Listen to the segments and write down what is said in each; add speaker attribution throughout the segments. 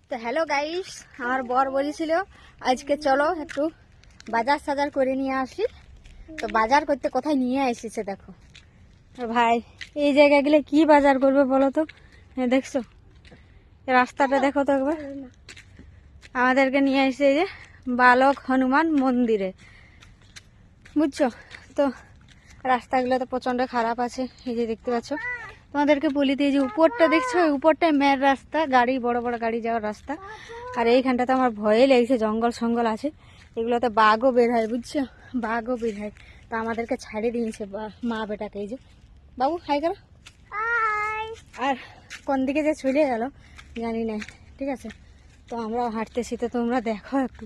Speaker 1: তো hello guys, আমার বর বলেছিল আজকে চলো একটু বাজার সাজার করে নিয়ে আসি। তো বাজার করতে কোথায় নিয়ে এসেছে দেখো। তো ভাই এই জায়গাগুলো কি বাজার করবে বলো তো? হ্যাঁ দেখছো রাস্তাটা দেখো তো একবার। আমাদেরকে নিয়ে এসে যে বালক হনুমান মন্দিরে, বুঝছো তো। রাস্তাগুলো তো প্রচণ্ড খারাপ আছে, এই যে দেখতে পাচ্ছ। তোমাদেরকে বলি দিয়ে যে উপরটা দেখছো, উপরটাই মেয়ের রাস্তা, গাড়ি বড় বড় গাড়ি যাওয়ার রাস্তা। আর এইখানটাতে আমার ভয়ে লেগেছে, জঙ্গল সঙ্গল আছে, এগুলোতে বাঘও বের হয়, বুঝছো, বাঘও বের হয়। তো আমাদেরকে ছাড়িয়ে দিয়েছে মা বেটাকে। এই যে বাবু হাই করো। আর কোন দিকে যে চলে গেল জানি না, ঠিক আছে। তো আমরা হাঁটতেছি, তো তোমরা দেখো একটু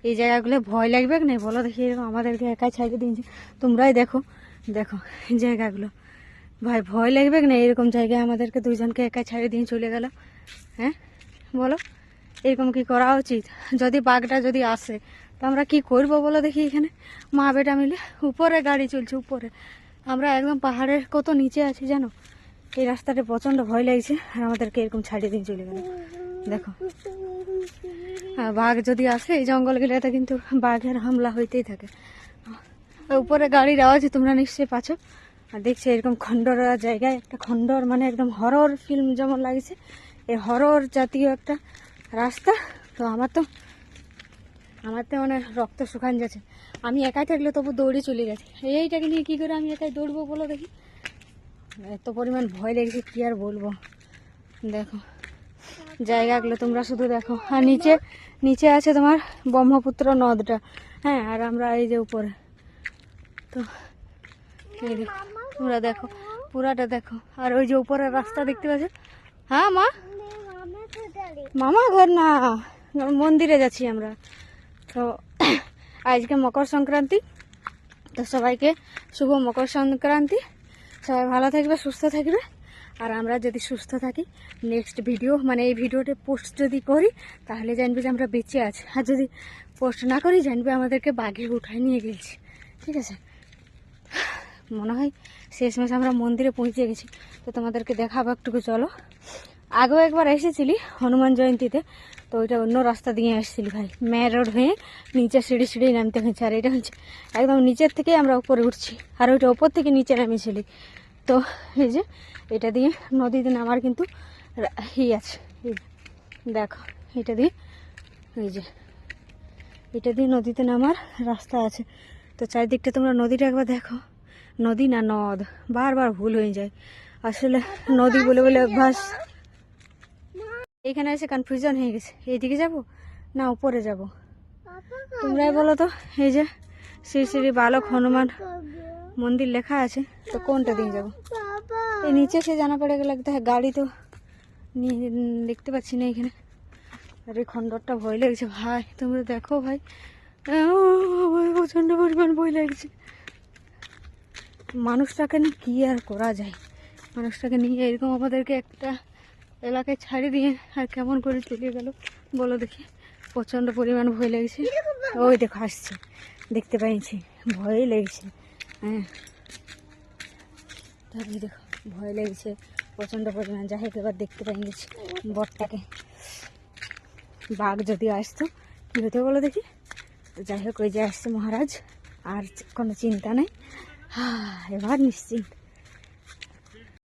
Speaker 1: এই জায়গাগুলো ভয় লাগবে না বলো দেখি? আমাদেরকে একাই ছাড়িয়ে দিয়েছে, তোমরাই দেখো দেখো জায়গাগুলো। ভাই ভয় লাগবে না এরকম জায়গায় আমাদেরকে দুইজনকে একা ছাড়িয়ে দিয়ে চলে গেল? হ্যাঁ বলো, এরকম কি করা উচিত? যদি বাঘটা যদি আসে তো আমরা কি করব বলো দেখি? এখানে মা বেটা মিলে উপরে গাড়ি চলছে, উপরে আমরা একদম পাহাড়ের কত নিচে আছি জানো। এই রাস্তাটা প্রচণ্ড ভয় লাগছে, আর আমাদেরকে এরকম ছাড়িয়ে দিয়ে চলে গেল। দেখো বাঘ যদি আসে এই জঙ্গলগুলোতে কিন্তু বাঘের হামলা হইতেই থাকে। উপরে গাড়ির আওয়াজ তোমরা নিশ্চয়ই পাচ্ছ। আর দেখছি এরকম খন্ডর জায়গায় একটা খন্ডর, মানে একদম হরর ফিল্ম যেমন লাগছে, এই হরর জাতীয় একটা রাস্তা। তো আমার তো মানে রক্ত শুকান যাচ্ছে। আমি একাই থাকলে তবু দৌড়ে চলে গেছে, এইটাকে নিয়ে কী করে আমি একাই দৌড়বো বলো দেখি? এত পরিমাণ ভয় লেগেছে কি আর বলবো। দেখো জায়গাগুলো তোমরা শুধু দেখো। আর নিচে নিচে আছে তোমার ব্রহ্মপুত্র নদটা, হ্যাঁ। আর আমরা এই যে উপরে, তো এই দেখো তোমরা দেখো পুরাটা দেখো। আর ওই যে উপরের রাস্তা দেখতে পাচ্ছ। হ্যাঁ মা, মামা ঘর না, মন্দিরে যাচ্ছি আমরা। তো আজকে মকর সংক্রান্তি, তো সবাইকে শুভ মকর সংক্রান্তি। সবাই ভালো থাকবে, সুস্থ থাকবে। আর আমরা যদি সুস্থ থাকি, নেক্সট ভিডিও মানে এই ভিডিওতে পোস্ট যদি করি তাহলে জানবে যে আমরা বেঁচে আছি। আর যদি পোস্ট না করি জানবে আমাদেরকে বাঘে উঠায় নিয়ে গেছি, ঠিক আছে। মনে হয় শেষমেশ আমরা মন্দিরে পৌঁছে গেছি। তো তোমাদেরকে দেখাবো একটুকু, চলো। আগেও একবার এসেছিলি হনুমান জয়ন্তীতে, তো ওইটা অন্য রাস্তা দিয়ে এসেছিলি ভাই, মেয়ের রোড হয়ে নিচে সিঁড়ি সিঁড়ি নামতে হয়েছে। আর এটা হচ্ছে একদম নিচের থেকে আমরা উপরে উঠছি, আর ওইটা ওপর থেকে নিচে নামিয়েছিলি। তো এই যে এটা দিয়ে নদীতে নামার কিন্তু আছে, দেখো এটা দিয়ে, এই যে এটা দিয়ে নদীতে নামার রাস্তা আছে। তো চারিদিকটা তোমরা নদীটা একবার দেখো। নদী না নদ, বারবার ভুল হয়ে যায় আসলে। নদী বলে বলে অভ্যাস। এখানে এসে কনফিউশন হয়ে গেছে, এইদিকে যাব না উপরে যাব, তোমরাই বলো তো। এই যে শ্রী শ্রী বালক হনুমান মন্দির লেখা আছে, তো কোনটা দিয়ে যাব? এই নিচে সে জানা পড়ে গেলে একটা গাড়ি তো দেখতে পাচ্ছি না এখানে। আর এই খন্ডরটা ভয় লাগছে ভাই, তোমরা দেখো ভাই, প্রচন্ড পরিমাণ ভয় লাগছে। মানুষটাকে না কি আর করা যায়, মানুষটাকে নিয়ে এরকম আমাদেরকে একটা এলাকায় ছাড়ি দিয়ে আর কেমন করে চলে গেল বলো দেখি। প্রচণ্ড পরিমাণ ভয় লেগেছে। ওই দেখো আসছে, দেখতে পাইছি, ভয়ই লেগেছে। হ্যাঁ তারপরে দেখো ভয় লেগেছে প্রচণ্ড পরিমাণ। যাই হোক এবার দেখতে পাই গেছি বরটাকে। বাঘ যদি আসতো কী হতো বলো দেখি? যাই হোক ওই যে আসছে মহারাজ, আর কোনো চিন্তা নেই, এবার নিশ্চিন্ত।